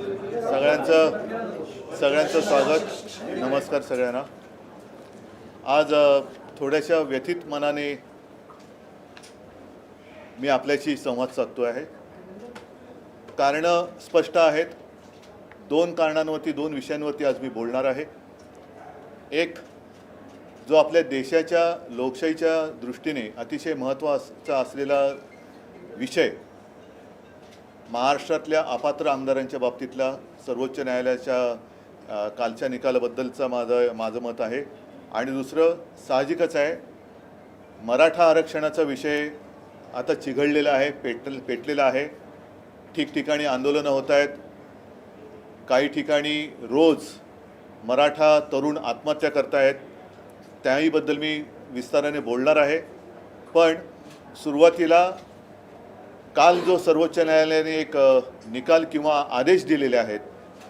सगळ्यांचं स्वागत. नमस्कार सगळ्यांना. आज थोड्याशा व्यथित मनाने मी आपल्याशी संवाद साधतो आहे. कारणं स्पष्ट आहेत. दोन कारणांवरती, दोन विषयांवरती आज मी बोलणार आहे. एक जो आपल्या देशाच्या लोकशाहीच्या दृष्टीने अतिशय महत्त्वाचा असलेला विषय, महाराष्ट्रातल्या अपात्र आमदारांच्या बाबतीतला सर्वोच्च न्यायालयाच्या कालच्या निकालाबद्दलचं माझं मत आहे. आणि दुसरं साहजिकच आहे, मराठा आरक्षणाचा विषय आता चिघळलेला आहे, पेटलेला आहे. ठिकठिकाणी आंदोलनं होत आहेत. काही ठिकाणी रोज मराठा तरुण आत्महत्या करत आहेत. त्याहीबद्दल मी विस्ताराने बोलणार आहे. पण सुरुवातीला काल जो सर्वोच्च न्यायालयाने एक निकाल किंवा आदेश दिलेले आहेत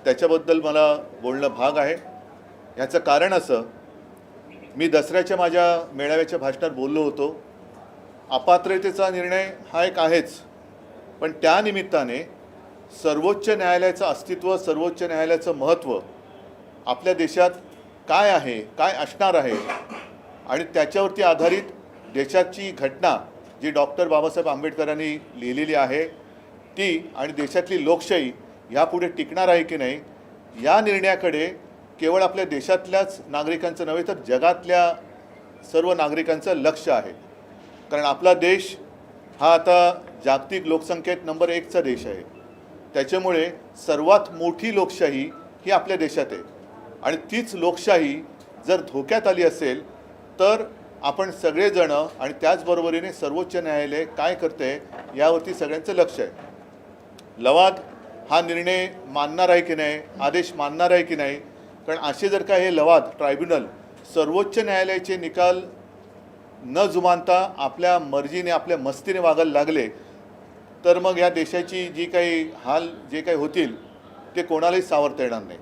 त्याच्याबद्दल मला बोलणं भाग आहे. ह्याचं कारण असं, मी दसऱ्याच्या माझ्या मेळाव्याच्या भाषणात बोललो होतो, अपात्रतेचा निर्णय हा एक आहेच, पण त्यानिमित्ताने सर्वोच्च न्यायालयाचं अस्तित्व, सर्वोच्च न्यायालयाचं महत्त्व आपल्या देशात काय आहे, काय असणार आहे, आणि त्याच्यावरती आधारित देशाची घटना जी डॉक्टर बाबासाहेब आंबेडकरांनी लिहिलेली आहे ती, आणि देशातली लोकशाही ह्यापुढे टिकणार आहे की नाही, या निर्णयाकडे केवळ आपल्या देशातल्याच नागरिकांचं नव्हे तर जगातल्या सर्व नागरिकांचं लक्ष आहे. कारण आपला देश हा आता जागतिक लोकसंख्येत नंबर 1चा देश आहे. त्याच्यामुळे सर्वात मोठी लोकशाही ही आपल्या देशात आहे. आणि तीच लोकशाही जर धोक्यात आली असेल तर आपण सगळेजण आणि त्याचबरोबरीने सर्वोच्च न्यायालय काय करते यावरती सगळ्यांचं लक्ष आहे. लवाद हा निर्णय मानणार आहे की नाही, आदेश मानणार आहे की नाही. कारण असे जर का हे लवाद ट्रायब्युनल सर्वोच्च न्यायालयाचे निकाल न जुमानता आपल्या मर्जीने, आपल्या मस्तीने वागायला लागले तर मग या देशाची जी काही हाल जे काही होतील ते कोणालाही सावरता येणार नाही.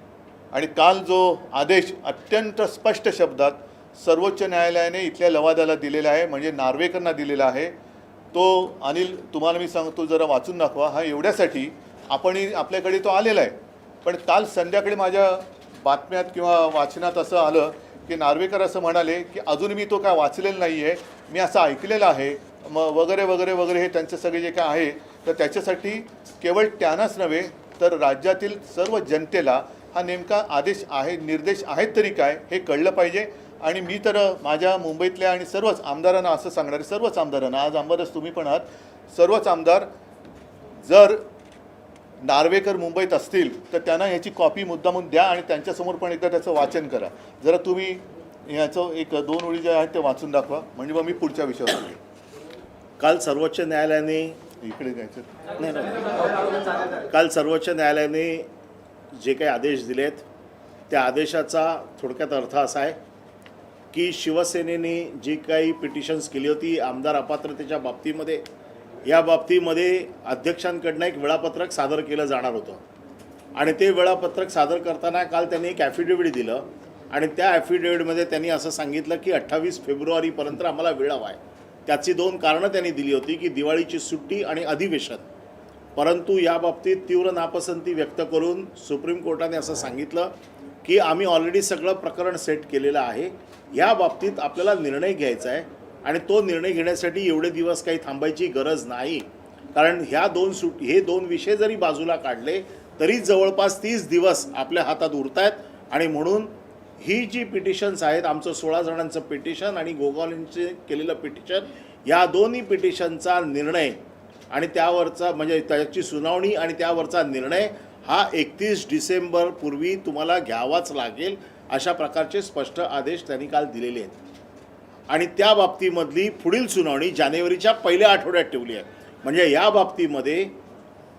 आणि काल जो आदेश अत्यंत स्पष्ट शब्दात सर्वोच्च न्यायालयाने इथल्या लवादाला दिलेला आहे, म्हणजे नार्वेकरांना दिलेला आहे, तो अनिल तुम्हाला मी सांगतो जरा वाचून दाखवा. हा एवढ्यासाठी आपणही आपल्याकडे तो आलेला आहे. पण काल संध्याकाळी माझ्या बातम्यात किंवा वाचनात असं आलं की नार्वेकर असं म्हणाले की अजून मी तो काय वाचलेला नाही आहे, मी असं ऐकलेलं आहे वगैरे वगैरे वगैरे. हे त्यांचं सगळे जे काय आहे तर त्याच्यासाठी केवळ त्यांनाच नव्हे तर राज्यातील सर्व जनतेला हा नेमका आदेश आहे, निर्देश आहेत तरी काय हे कळलं पाहिजे. आणि मी तर माझ्या मुंबईतल्या आणि सर्वच आमदारांना असं सांगणार आहे, सर्वच आमदारांना, आज आमदारच तुम्ही पण आहात, सर्वच आमदार जर नार्वेकर मुंबईत असतील तर त्यांना ह्याची कॉपी मुद्दामून द्या आणि त्यांच्यासमोर पण एकदा त्याचं वाचन करा. जरा तुम्ही ह्याचं एक दोन ओळी जे आहेत ते वाचून दाखवा, म्हणजे मग मी पुढच्या विषयावर बोलेन. काल सर्वोच्च न्यायालयाने इकडे घ्यायचं काल सर्वोच्च न्यायालयाने जे काही आदेश दिलेत त्या आदेशाचा थोडक्यात अर्थ असा आहे की शिवसेनेने जी काही पिटिशन्स केली होती आमदार अपात्रतेच्या बाबतीमध्ये, या बाबतीमध्ये अध्यक्षांकडनं एक वेळापत्रक सादर केलं जाणार होतं. आणि ते वेळापत्रक सादर करताना काल त्यांनी एक ॲफिडेव्हिट दिलं आणि त्या ॲफिडेव्हिटमध्ये त्यांनी असं सांगितलं की 28 फेब्रुवारीपर्यंत आम्हाला वेळ हवा आहे. त्याची दोन कारणं त्यांनी दिली होती की दिवाळीची सुट्टी आणि अधिवेशन. परंतु या बाबतीत तीव्र नापसंती व्यक्त करून सुप्रीम कोर्टाने असं सांगितलं की आम्ही ऑलरेडी सगळं प्रकरण सेट केलेलं आहे, या बाबतीत आपल्याला निर्णय घ्यायचा आहे आणि तो निर्णय घेण्यासाठी एवढे दिवस काही थांबायची गरज नाही. कारण हे दोन विषय जरी बाजूला काढले तरी जवळपास 30 दिवस आपल्या हातात उरत आहेत. आणि म्हणून ही जी पिटिशन्स आहेत, आमचं 16 जणांचं पिटिशन आणि गोगावलेंचे केलेलं पिटिशन, या दोन्ही पिटिशनचा निर्णय आणि त्यावरचा म्हणजे त्याची सुनावणी आणि त्यावरचा निर्णय हा 31 डिसेंबरपूर्वी तुम्हाला घ्यावाच लागेल, अशा प्रकारचे स्पष्ट आदेश त्यांनी काल दिलेले आहेत. आणि त्या बाबतीमधली पुढील सुनावणी जानेवारीच्या पहिल्या आठवड्यात ठेवली आहे. म्हणजे या बाबतीमध्ये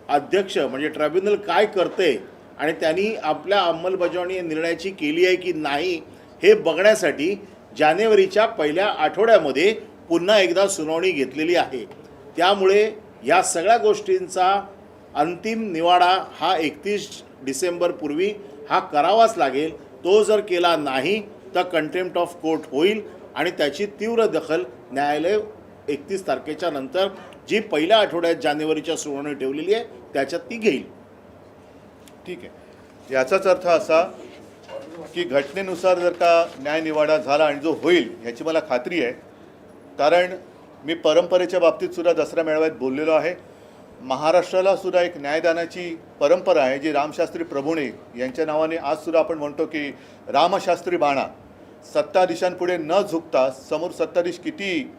अध्यक्ष म्हणजे ट्रायब्युनल काय करते आणि त्यांनी आपल्या अंमलबजावणी निर्णयाची केली आहे की नाही हे बघण्यासाठी जानेवारीच्या पहिल्या आठवड्यामध्ये पुन्हा एकदा सुनावणी घेतलेली आहे. त्यामुळे या सगळ्या गोष्टींचा अंतिम निवाडा हा 31 डिसेंबरपूर्वी हा करावाच लागेल. तो जर केला नाही तर कंटेम्प्ट ऑफ कोर्ट होईल आणि त्याची तीव्र दखल न्यायालय 31 तारखेच्या नंतर जी पहिल्या आठवड्यात जानेवारीच्या सुनावणी ठेवलेली आहे त्याच्यात ती घेईल. ठीक आहे. याचाच अर्थ असा की घटनेनुसार जर का न्यायनिवाडा झाला आणि जो होईल ह्याची मला खात्री आहे. कारण मी परंपरेच्या बाबतीत सुद्धा दसरा मेळाव्यात बोललेलो आहे. महाराष्ट्राला सुद्धा एक न्यायदानाची परंपरा आहे जी रामशास्त्री प्रभुणे यांच्या नावाने आज सुद्धा आपण म्हणतो की रामशास्त्री बाणा. सत्ताधीशांपुढे न झुकता, समोर सत्ताधीश किती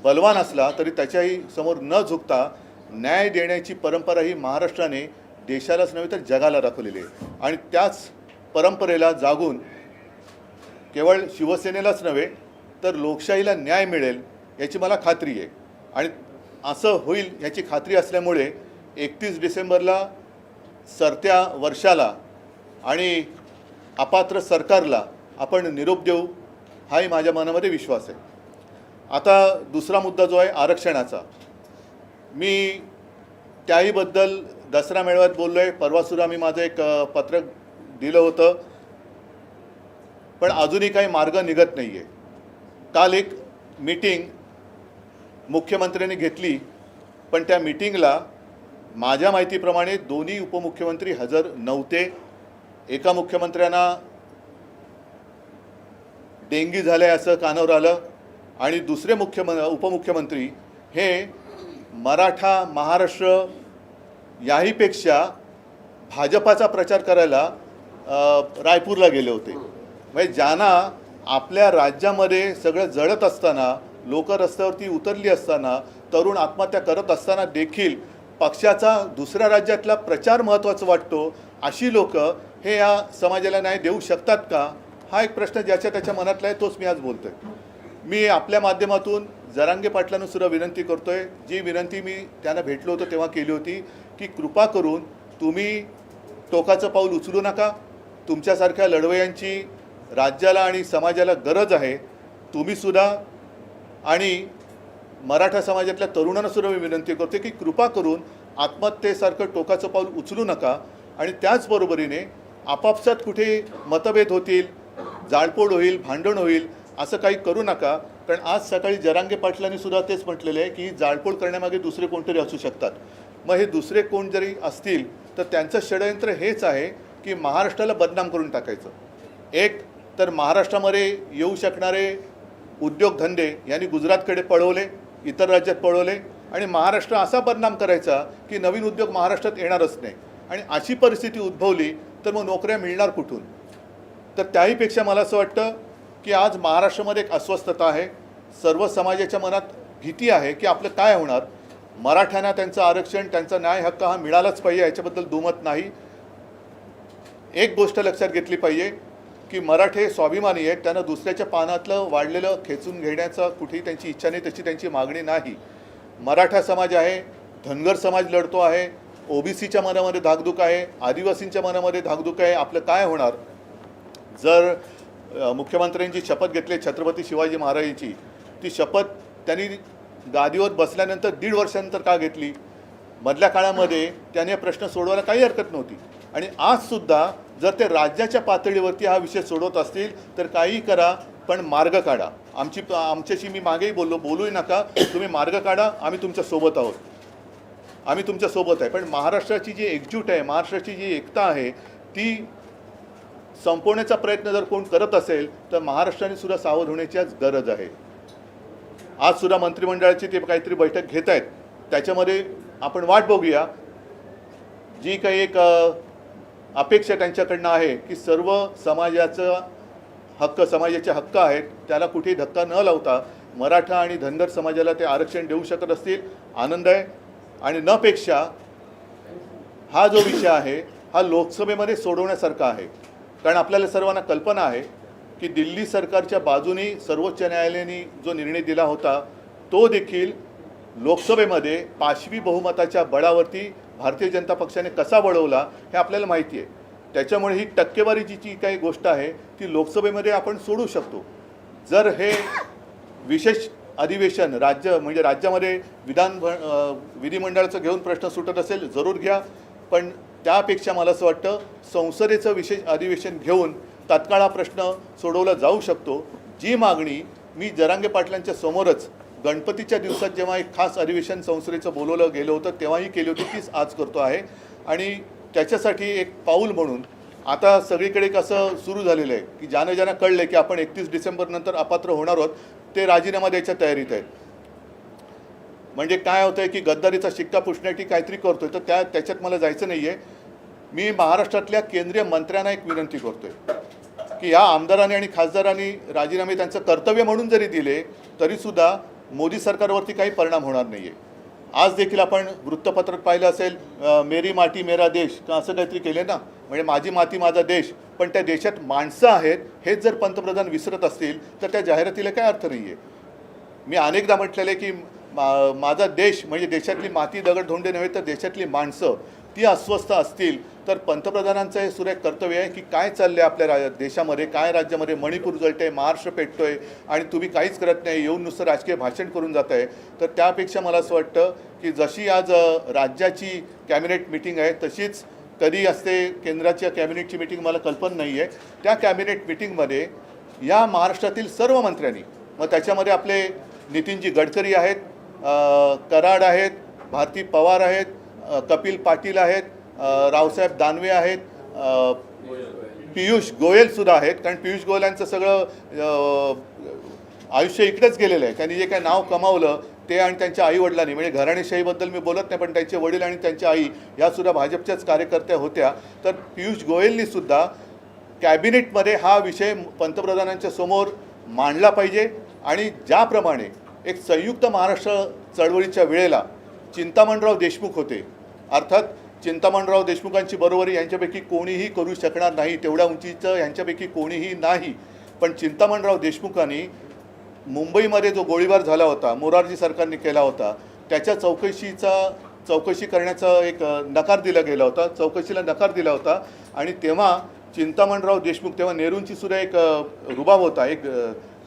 बलवान असला तरी त्याच्याही समोर न झुकता न्याय देण्याची परंपरा ही महाराष्ट्राने देशालाच नव्हे तर जगाला दाखवलेली आहे. आणि त्याच परंपरेला जागून केवळ शिवसेनेलाच नव्हे तर लोकशाहीला न्याय मिळेल याची मला खात्री आहे. आणि असं होईल याची खात्री असल्यामुळे 31 डिसेंबरला सरत्या वर्षाला आणि अपात्र सरकारला आपण निरोप देऊ हाही माझ्या मनामध्ये विश्वास आहे. आता दुसरा मुद्दा जो आहे आरक्षणाचा, मी त्याहीबद्दल दसरा मेळाव्यात बोललो आहे. परवासुद्धा मी माझं एक पत्रक दिलं होतं, पण अजूनही काही मार्ग निघत नाही आहे. काल एक मीटिंग मुख्यमंत्र्यांनी घेतली, पण त्या मीटिंगला माझ्या माहितीप्रमाणे दोन्ही उपमुख्यमंत्री हजर नव्हते. एका मुख्यमंत्र्यांना डेंगी झाले असं कानावर आलं आणि दुसरे उपमुख्यमंत्री हे मराठा महाराष्ट्र याहीपेक्षा भाजपाचा प्रचार करायला रायपूरला गेले होते. म्हणजे ज्यांना आपल्या राज्यामध्ये सगळं जळत असताना, लोक रस्त्यावरती उतरली असताना, तरुण आत्महत्या करत असताना देखील पक्षाचा दुसऱ्या राज्यातला प्रचार महत्त्वाचा वाटतो, अशी लोक हे या समाजाला न्याय देऊ शकतात का? हा एक प्रश्न ज्याच्या त्याच्या मनातला आहे, तोच मी आज बोलतोय. मी आपल्या माध्यमातून जरांगे पाटलांना सुद्धा विनंती करतोय, जी विनंती मी त्यांना भेटलो होतो तेव्हा केली होती, की कृपा करून तुम्ही टोकाचं पाऊल उचलू नका. तुमच्यासारख्या लढवयांची राज्याला आणि समाजाला गरज आहे. तुम्ही सुद्धा आणि मराठा समाजातल्या तरुणांना सुद्धा मी विनंती करते की कृपा करून आत्महत्येसारखं टोकाचं पाऊल उचलू नका. आणि त्याचबरोबरीने आपापसात कुठे मतभेद होतील, जाळपोळ होईल, भांडण होईल, असं काही करू नका. कारण आज सकाळी जरांगे पाटलांनी सुद्धा तेच म्हटलेलं आहे की जाळपोळ करण्यामागे दुसरे कोणतरी असू शकतात. मग हे दुसरे कोण जरी असतील तर त्यांचं षडयंत्र हेच आहे की महाराष्ट्राला बदनाम करून टाकायचं. एक तर महाराष्ट्रामध्ये येऊ शकणारे उद्योगधंदे यांनी गुजरातकडे पळवले, इतर राज्यात पळवले आणि महाराष्ट्र असा बदनाम करायचा की नवीन उद्योग महाराष्ट्रात येणारच नाही. आणि अशी परिस्थिती उद्भवली तर मग नोकऱ्या मिळणार कुठून? तर त्याहीपेक्षा मला असं वाटतं की आज महाराष्ट्रामध्ये एक अस्वस्थता आहे. सर्व समाजाच्या मनात भीती आहे की आपलं काय होणार. मराठ्यांना त्यांचं आरक्षण, त्यांचा न्याय हक्क हा मिळालाच पाहिजे, याच्याबद्दल दुमत नाही. एक गोष्ट लक्षात घेतली पाहिजे की मराठे स्वाभिमानी आहेत, त्यांना दुसऱ्याच्या पानातलं वाढलेलं खेचून घेण्याचा कुठेही त्यांची इच्छा नाही, तशी त्यांची मागणी नाही. मराठा समाज आहे, धनगर समाज लढतो आहे, ओबीसीच्या मनामध्ये धाकधूक आहे, आदिवासींच्या मनामध्ये धाकधूक आहे. आपलं काय होणार जर मुख्यमंत्र्यांची शपथ घेतली छत्रपती शिवाजी महाराजांची, ती शपथ त्यांनी गादीवर बसल्यानंतर 1.5 वर्षानंतर का घेतली? मधल्या काळामध्ये त्याने प्रश्न सोडवायला काही हरकत नव्हती. आणि आजसुद्धा जर ते राज्याच्या पातळीवरती हा विषय सोडवत असतील तर काही करा, पण मार्ग काढा. आमच्याशी मी मागेही बोलूही नका, तुम्ही मार्ग काढा, आम्ही तुमच्या सोबत आहोत, आम्ही तुमच्या सोबत आहे. पण महाराष्ट्राची जी एकजूट आहे, महाराष्ट्राची जी एकता आहे, ती संपवण्याचा प्रयत्न जर कोण करत असेल तर महाराष्ट्राने सुद्धा सावध होण्याची आज गरज आहे. आज सुद्धा मंत्रिमंडळाची ते काहीतरी बैठक घेत आहेत, त्याच्यामध्ये आपण वाट बघूया. जी काही एक अपेक्षा त्यांच्याकडनं आहे की सर्व समाजाचं हक्क, समाजाचे हक्क आहेत, त्याला कुठेही धक्का न लावता मराठा आणि धनगर समाजाला ते आरक्षण देऊ शकत असतील, आनंद आहे. आणि नपेक्षा हा जो विषय आहे हा लोकसभेमध्ये सोडवण्यासारखा आहे. कारण आपल्याला सर्वांना कल्पना आहे की दिल्ली सरकारच्या बाजूने सर्वोच्च न्यायालयाने जो निर्णय दिला होता तो देखील लोकसभेमध्ये पाशवी बहुमताच्या बळावरती भारतीय जनता पक्षाने कसा वळवला हे आपल्याला माहिती आहे. त्याच्यामुळे ही टक्केवारीची जी काही गोष्ट आहे ती लोकसभेमध्ये आपण सोडू शकतो. जर हे विशेष अधिवेशन राज्यामध्ये विधिमंडळाचं घेऊन प्रश्न सुटत असेल जरूर घ्या, पण त्यापेक्षा मला असं वाटतं संसदेचं विशेष अधिवेशन घेऊन तात्काळ हा प्रश्न सोडवला जाऊ शकतो. जी मागणी मी जरांगे पाटलांच्या समोरच गणपतीच्या दिवसात जेव्हा एक खास अधिवेशन संसदेचं बोलवलं गेलं होतं तेव्हाही केली होती, तीच आज करतो आहे. आणि त्याच्यासाठी एक पाऊल म्हणून आता सगळीकडे कसं सुरू झालेलं आहे की ज्यांना कळलं की आपण 31 डिसेंबरनंतर अपात्र होणार आहोत ते राजीनामा द्यायच्या तयारीत आहेत. म्हणजे काय होतं आहे की गद्दारीचा शिक्का पुसण्यासाठी काहीतरी करतोय, तर त्याच्यात मला जायचं नाही आहे. मी महाराष्ट्रातल्या केंद्रीय मंत्र्यांना एक विनंती करतोय की या आमदारांनी आणि खासदारांनी राजीनामे त्यांचं कर्तव्य म्हणून जरी दिले तरीसुद्धा मोदी सरकारवरती काही परिणाम होणार नाही आहे. आज देखील आपण वृत्तपत्रात पाहिलं असेल मेरी माती मेरा देश का असं काहीतरी केले ना, म्हणजे माझी माती माझा देश, पण त्या देशात माणसं आहेत हेच जर पंतप्रधान विसरत असतील तर त्या जाहिरातीला काय अर्थ नाही आहे. मी अनेकदा म्हटलेलं आहे की माझा देश म्हणजे देशातली माती दगड धोंडे नव्हे तर देशातली माणसं ती अस्वस्थ असतील तर पंतप्रधानांचं हे सुरेख कर्तव्य आहे की काय चाललं आहे आपल्या देशामध्ये, काय राज्यामध्ये. मणिपूर जळतंय, महाराष्ट्र पेटतोय आणि तुम्ही काहीच करत नाही, येऊन नुसतं राजकीय भाषण करून जात आहे. तर त्यापेक्षा मला असं वाटतं की जशी आज राज्याची कॅबिनेट मिटिंग आहे तशीच कधी असते केंद्राच्या कॅबिनेटची मिटिंग मला कल्पना नाही आहे. त्या कॅबिनेट मिटिंगमध्ये या महाराष्ट्रातील सर्व मंत्र्यांनी, मग त्याच्यामध्ये आपले नितीनजी गडकरी आहेत, कराड आहेत, भारती पवार आहेत, कपिल पाटील आहेत, रावसाहेब दानवे आहेत, पियुष गोयलसुद्धा आहेत. कारण पियुष गोयल यांचं सगळं आयुष्य इकडेच गेलेलं आहे. त्यांनी जे काय नाव कमावलं ते आणि त्यांच्या आईवडिलांनी, म्हणजे घराणेशाहीबद्दल मी बोलत नाही पण त्यांचे वडील आणि त्यांच्या आई यासुद्धा भाजपच्याच कार्यकर्त्या होत्या. तर पियुष गोयलनीसुद्धा कॅबिनेटमध्ये हा विषय पंतप्रधानांच्या समोर मांडला पाहिजे. आणि ज्याप्रमाणे एक संयुक्त महाराष्ट्र चळवळीच्या वेळेला चिंतामणराव देशमुख होते, अर्थात चिंतामणराव देशमुखांची बरोबरी यांच्यापैकी कोणीही करू शकणार नाही, तेवढ्या उंचीचं यांच्यापैकी कोणीही नाही. पण चिंतामणराव देशमुखांनी मुंबईमध्ये जो गोळीबार झाला होता, मोरारजी सरकारने केला होता, त्याच्या चौकशी करण्याचा एक नकार दिला गेला होता, चौकशीला नकार दिला होता. आणि तेव्हा चिंतामणराव देशमुख, तेव्हा नेहरूंची सुद्धा एक रुबाब होता, एक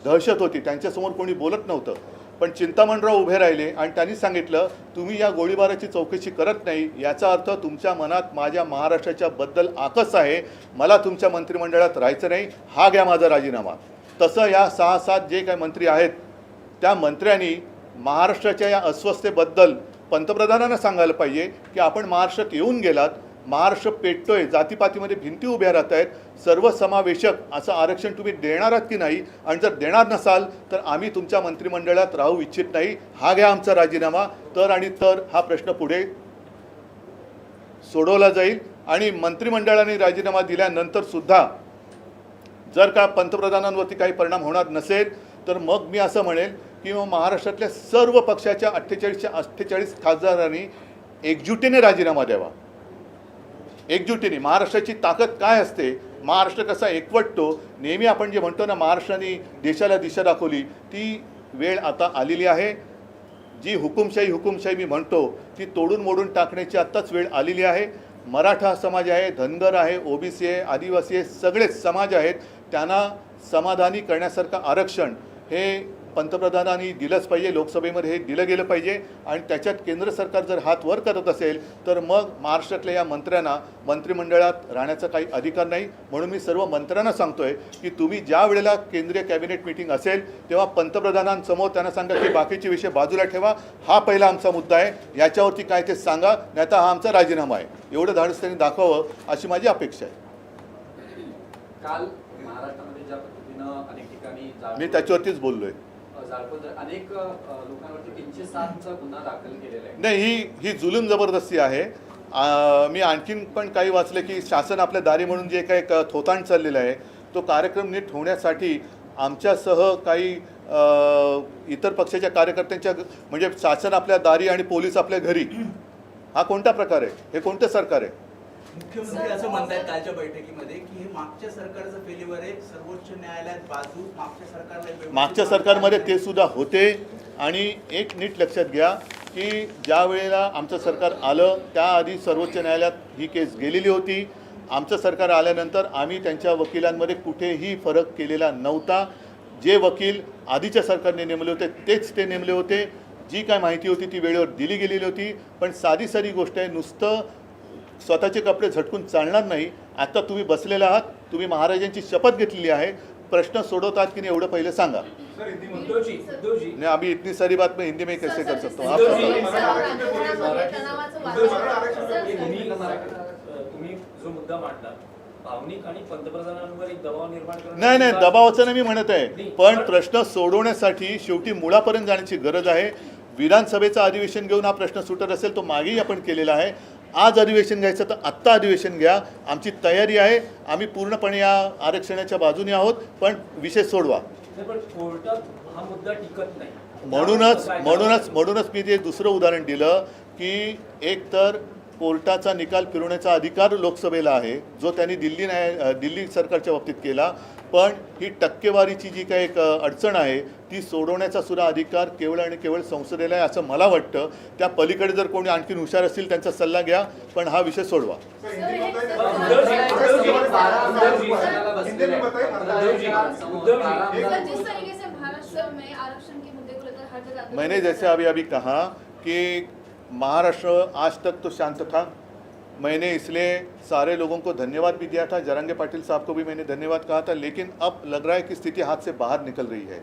दहशत होती, त्यांच्यासमोर कोणी बोलत नव्हतं. पण चिंतामणराव उभे राहिले आणि त्यांनी सांगितलं तुम्ही या गोळीबाराची चौकशी करत नाही याचा अर्थ तुमच्या मनात माझ्या महाराष्ट्राच्या बद्दल आकस आहे, मला तुमच्या मंत्रिमंडळात राहायचं नाही, हा घ्या माझा राजीनामा. तसं या 6-7 जे काही मंत्री आहेत त्या मंत्र्यांनी महाराष्ट्राच्या या अस्वस्थतेबद्दल पंतप्रधानांना सांगायला पाहिजे की आपण महाराष्ट्रात येऊन गेलात, महाराष्ट्र पेटतोय, जातीपातीमध्ये भिंती उभ्या राहत आहेत, सर्वसमावेशक असं आरक्षण तुम्ही देणार आहात की नाही, आणि जर देणार नसाल तर आम्ही तुमच्या मंत्रिमंडळात राहू इच्छित नाही, हा घ्या आमचा राजीनामा. तर आणि तर हा प्रश्न पुढे सोडवला जाईल. आणि मंत्रिमंडळाने राजीनामा दिल्यानंतर सुद्धा जर का पंतप्रधानांवरती काही परिणाम होणार नसेल तर मग मी असं म्हणेल की मग महाराष्ट्रातल्या सर्व पक्षाच्या 48 खासदारांनी एकजुटीने राजीनामा द्यावा. एकजुटीने. महाराष्ट्राची ताकद काय असते, महाराष्ट्र कसा एकवटतो, नेहमी आपण जे म्हणतो ना महाराष्ट्राने देशाला दिशा दाखवली, ती वेळ आता आलेली आहे. जी हुकुमशाही मी म्हणतो ती तोडून मोडून टाकण्याची आत्ताच वेळ आलेली आहे. मराठा समाज आहे, धनगर आहे, ओबीसी आहे, आदिवासी आहे, सगळेच समाज आहेत, त्यांना समाधानी करण्यासारखं आरक्षण हे पंतप्रधानांनी दिलंच पाहिजे, लोकसभेमध्ये हे दिलं गेलं पाहिजे. आणि त्याच्यात केंद्र सरकार जर हात वर करत असेल तर मग महाराष्ट्रातल्या या मंत्र्यांना मंत्रिमंडळात राहण्याचा काही अधिकार नाही. म्हणून मी सर्व मंत्र्यांना सांगतोय की तुम्ही ज्या वेळेला केंद्रीय कॅबिनेट मिटिंग असेल तेव्हा पंतप्रधानांसमोर त्यांना सांगा की बाकीचे विषय बाजूला ठेवा, हा पहिला आमचा मुद्दा आहे, याच्यावरती काय ते सांगा, नाही तर हा आमचा राजीनामा आहे. एवढं धाडस त्यांनी दाखवावं अशी माझी अपेक्षा आहे. काल महाराष्ट्रामध्ये ज्या पद्धतीनं अनेक ठिकाणी मी त्याच्यावरतीच बोललोय. अनेक लोकांवरती 307चा गुन्हा दाखल केलेला आहे. नाही, ही जुलूम जबरदस्ती आहे. मी आणखीन पण काही वाचले की शासन आपल्या दारी म्हणून जे काही थोतांड चाललेलं आहे तो कार्यक्रम नीट होण्यासाठी आमच्यासह काही इतर पक्षाच्या कार्यकर्त्यांच्या, म्हणजे शासन आपल्या दारी आणि पोलीस आपल्या घरी, हा कोणता प्रकार आहे, हे कोणतं सरकार आहे? मुख्यमंत्री असं म्हणतायत कालच्या बैठकीमध्ये की हे मागच्या सरकारचं फेल्युअर आहे, सर्वोच्च न्यायालयात बाजू मागच्या सरकारमध्ये ते सुद्धा होते. आणि एक नीट लक्षात घ्या की ज्या वेळेला आमचं सरकार आलं त्याआधी सर्वोच्च न्यायालयात ही केस गेलेली होती. आमचं सरकार आल्यानंतर आम्ही त्यांच्या वकिलांमध्ये कुठेही फरक केलेला नव्हता. जे वकील आधीच्या सरकारने नेमले होते तेच ते नेमले होते. जी काय माहिती होती ती वेळेवर दिली गेलेली होती. पण साधी गोष्ट आहे, नुसतं स्वतःचे कपडे झटकून चालणार नाही. आता तुम्ही बसलेला आहात, तुम्ही महाराजांची शपथ घेतलेली आहे, प्रश्न सोडवतात की नाही एवढं पहिले सांगा. नहीं, अभी इतनी सारी बात मैं हिंदी में कैसे कर सकता हूँ? आप तुम्ही जो मुद्दा मांडला भावनिक आणि पंतप्रधानांवर एक दबाव निर्माण करणं नाही नाही, दबावाचं नाही मी म्हणत आहे, नाही, पण प्रश्न सोडवण्यासाठी शेवटी मुळापर्यंत जाण्याची गरज आहे. विधानसभेचं अधिवेशन घेऊन हा प्रश्न सुटत असेल तो मागेही आपण केलेला आहे. आज अधिवेशन घ्यायचं तर आत्ता अधिवेशन घ्या, आमची तयारी आहे. आम्ही पूर्णपणे या आरक्षणाच्या बाजूने आहोत, पण विषय सोडवा. नाही, पण कोर्टात हा मुद्दा टिकत नाही. म्हणूनच मी ते दुसरं उदाहरण दिलं की एक तर कोर्टाचा निकाल फिरवण्याचा अधिकार लोकसभेला आहे, जो त्यांनी दिल्ली सरकारच्या बाबतीत केला. पण ही टक्केवारीची जी काही एक अडचण आहे ती सोडवण्याचा सुद्धा अधिकार केवळ आणि केवळ संसदेला आहे असं मला वाटतं. त्या पलीकडे जर कोणी आणखीन हुशार असतील त्यांचा सल्ला घ्या, पण हा विषय सोडवा. मैंने जैसे अभी कहा कि महाराष्ट्र आज तक तो शांत था. मैंने इसलिए सारे लोगों को धन्यवाद भी दिया था, जरंगे पाटिल साहब को भी मैंने धन्यवाद कहा था. लेकिन अब लग रहा है कि स्थिति हाथ से बाहर निकल रही है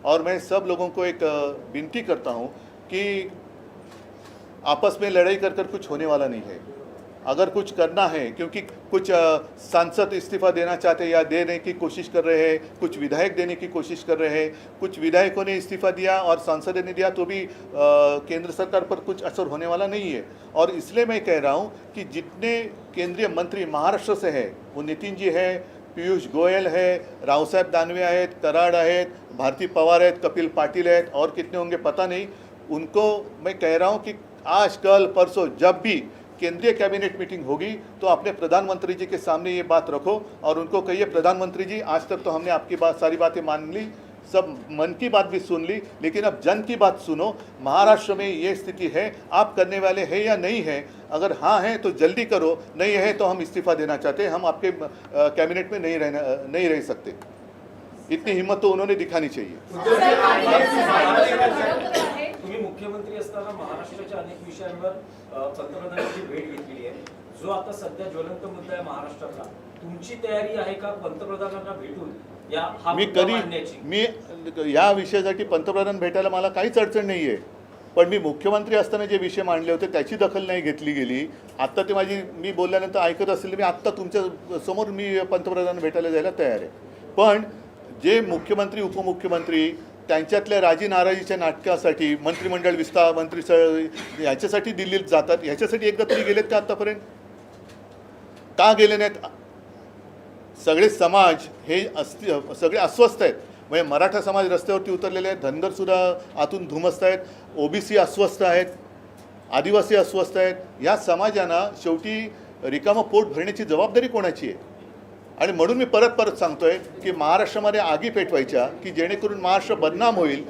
और मैं सब लोगों को एक विनती करता हूं कि आपस में लड़ाई कर कर कुछ होने वाला नहीं है. अगर कुछ करना है, क्योंकि कुछ सांसद इस्तीफा देना चाहते हैं या देने की कोशिश कर रहे हैं, कुछ विधायक देने की कोशिश कर रहे हैं, कुछ विधायकों ने इस्तीफा दिया और सांसदों ने दिया तो भी केंद्र सरकार पर कुछ असर होने वाला नहीं है. और इसलिए मैं कह रहा हूँ कि जितने केंद्रीय मंत्री महाराष्ट्र से हैं, वो नितिन जी है, पीयूष गोयल है, रावसाहेब दानवे आहेत, कराड आहेत, भारती पवार आहेत, कपिल पाटिल आहेत, और कितने होंगे पता नहीं. उनको मैं कह रहा हूँ कि आज कल परसों जब भी केंद्रीय कैबिनेट मीटिंग होगी तो अपने प्रधानमंत्री जी के सामने ये बात रखो और उनको कहिए, प्रधानमंत्री जी आज तक तो हमने आपकी बात सारी बातें मान ली, सब मन की बात भी सुन ली, लेकिन अब जन की बात सुनो. महाराष्ट्र में ये स्थिति है, आप करने वाले हैं या नहीं हैं? अगर हाँ हैं तो जल्दी करो, नहीं है तो हम इस्तीफा देना चाहते हैं, हम आपके कैबिनेट में नहीं रह सकते. इतनी हिम्मत तो उन्होंने दिखानी चाहिए. तुम्ही मुख्यमंत्री असताना महाराष्ट्राच्या अनेक विषयांवर पंतप्रधानांची भेट घेतलेली आहे. जो आता सध्या ज्वलंत मुद्दा आहे महाराष्ट्रातला, तुमची तयारी आहे का पंतप्रधानांना भेटून मी या विषयासाठी पंतप्रधान भेटायला मला काहीच अडचण नाही आहे. पण मी मुख्यमंत्री असताना जे विषय मांडले होते त्याची दखल नाही घेतली गेली. आत्ता ते मी बोलल्यानंतर ऐकत असेल, मी आत्ता तुमच्या समोर मी पंतप्रधान भेटायला जायला तयार आहे. पण जे मुख्यमंत्री उपमुख्यमंत्री त्यांच्यातल्या राजी नाराजीच्या नाटकासाठी मंत्रिमंडळ विस्तार ह्याच्यासाठी दिल्लीत जातात, ह्याच्यासाठी एकदा तरी गेलेत का आत्तापर्यंत? का गेले नाहीत? सगळे समाज हे सगळे अस्वस्थ आहेत. म्हणजे मराठा समाज रस्त्यावरती उतरलेले आहेत, धनगरसुद्धा आतून धुमस्त आहेत, ओबीसी अस्वस्थ आहेत, आदिवासी अस्वस्थ आहेत. या समाजांना शेवटी रिकामं पोट भरण्याची जबाबदारी कोणाची आहे? आणि म्हणून मी परत सांगतोय की महाराष्ट्रामध्ये आगी पेटवायच्या की जेणेकरून महाराष्ट्र बदनाम होईल.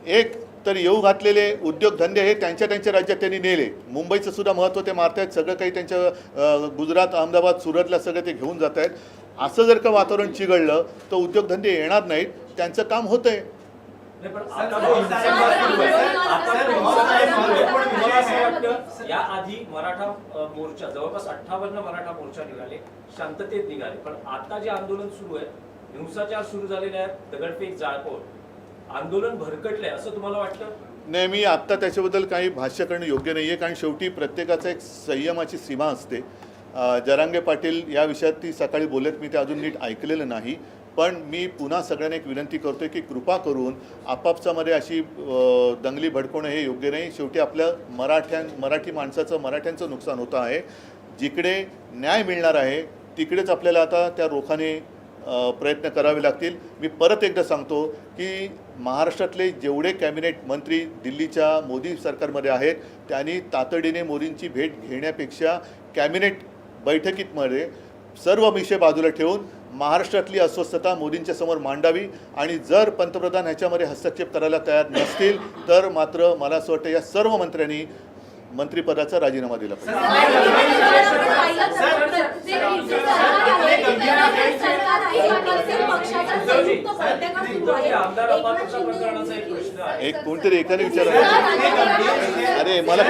एक तर येऊ घातलेले उद्योगधंदे हे त्यांच्या राज्यात त्यांनी नेले. मुंबईचं सुद्धा महत्त्व ते मारतायत, सगळं काही त्यांच्या गुजरात, अहमदाबाद, सुरतला सगळं ते घेऊन जात आहेत. असं जर का वातावरण चिघळलं तर उद्योगधंदे येणार नाहीत, त्यांचं काम होतंय. या आधी मराठा मोर्चा जवळपास 58 मराठा मोर्चा निघाले, शांततेत निघाले. पण आता जे आंदोलन सुरू आहे, हिंसाचार सुरू झालेले आहेत, दगडफेक, जाळपोळ, आंदोलन भरकटलंय असं तुम्हाला वाटतं? नाही, मी आत्ता त्याच्याबद्दल काही भाष्य करणं योग्य नाही आहे, कारण शेवटी प्रत्येकाचा एक संयमाची सीमा असते. जरांगे पाटील या विषयात ती सकाळी बोलत, मी ते अजून नीट ऐकलेलं नाही. पण मी पुन्हा सगळ्यांना एक विनंती करतोय की कृपा करून आपापसामध्ये अशी दंगली भडकवणं हे योग्य नाही. शेवटी आपल्या मराठी माणसाचं, मराठ्यांचं नुकसान होतं आहे. जिकडे न्याय मिळणार आहे तिकडेच आपल्याला आता त्या रोखाने प्रयत्न करावे लागतील. मी परत एकदा सांगतो की महाराष्ट्रातले जेवढे कॅबिनेट मंत्री दिल्लीच्या मोदी सरकारमध्ये आहेत त्यांनी तातडीने मोदींची भेट घेण्यापेक्षा कॅबिनेट बैठकीमध्ये सर्व विषय बाजूला ठेवून महाराष्ट्रातली अस्वस्थता मोदींच्या समोर मांडावी. आणि जर पंतप्रधान ह्याच्यामध्ये हस्तक्षेप करायला तयार नसतील तर मात्र मला असं वाटतं या सर्व मंत्र्यांनी मंत्रिपदाचा राजीनामा दिला पाहिजे. एक कोणतरी एकाने विचारलं, अरे मला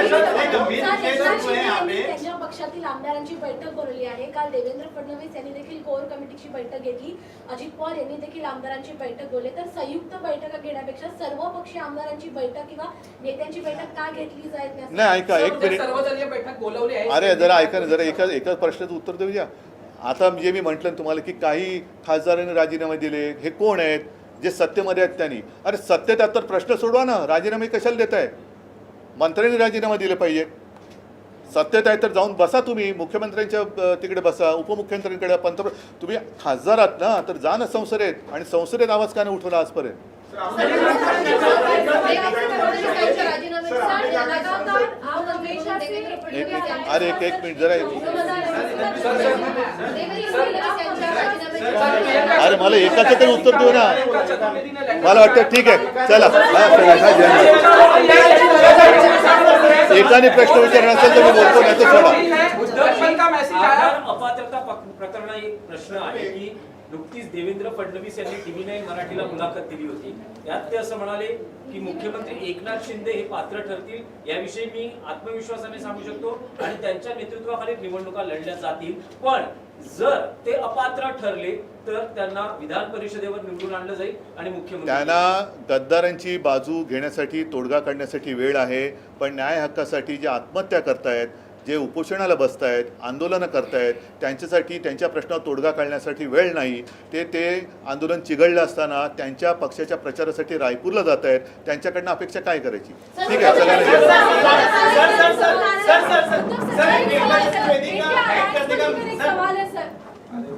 त्यांच्या पक्षातील आमदारांची बैठक बोलवली आहे. काल देवेंद्र फडणवीस यांनी देखील कोर कमिटीची बैठक घेतली, अजित पवार यांनी देखील आमदारांची बैठक बोलले. तर संयुक्त बैठक घेण्यापेक्षा सर्व पक्षीय आमदारांची बैठक किंवा नेत्यांची बैठक का घेतली जात नाही? ऐका एक मिनिट, सर्वदलीय बैठक बोलवली आहे. अरे जरा ऐका ना, जरा एका प्रश्नाचं उत्तर देऊ द्या. आता जे मी म्हटलं ना तुम्हाला की काही खासदारांनी राजीनामे दिले, हे कोण आहेत जे सत्तेमध्ये आहेत त्यांनी? अरे सत्तेत आहेत तर प्रश्न सोडवा ना, राजीनामे कशाला देत आहे? मंत्र्यांनी राजीनामा दिले पाहिजे. सत्तेत आहे तर जाऊन बसा तुम्ही, मुख्यमंत्र्यांच्या तिकडे बसा, उपमुख्यमंत्र्यांकडे, तुम्ही खासदार आहात ना, तर जा ना संसदेत, आणि संसदेत आवाज का नाही उठवला आजपर्यंत? अरे एक मिनिट जरा अरे मला एकाचं तरी उत्तर देऊ ना. मला वाटतं ठीक आहे, चला एकाने प्रश्न विचारला असेल तर मी बोलतो, नाही तर सोडा. आधार अपात्रता प्रकरणात एक प्रश्न आहे की नुकतीच देवेंद्र फडणवीस यांनी TV9 मराठीला मुलाखत दिली होती. त्यात ते असं म्हणाले की मुख्यमंत्री एकनाथ शिंदे हे पात्र ठरतील याविषयी मी आत्मविश्वासाने सांगू शकतो आणि त्यांच्या नेतृत्वाखाली निवडणुका लढल्या जातील. पण जर ते अपात्र ठरले तर त्यांना विधान परिषदेवर निवडून आणलं जाईल आणि मुख्यमंत्री त्यांना गद्दारांची बाजू घेण्यासाठी, तोडगा काढण्यासाठी वेळ आहे, पण न्याय हक्कासाठी जे आत्महत्या करतायत, जे उपोषणाला बसतायत, आंदोलनं करतायत, त्यांच्यासाठी, त्यांच्या प्रश्नावर तोडगा काढण्यासाठी वेळ नाही. ते आंदोलन चिघळलं असताना त्यांच्या पक्षाच्या प्रचारासाठी रायपूरला जात आहेत. त्यांच्याकडनं अपेक्षा काय करायची? ठीक आहे, सगळ्यांना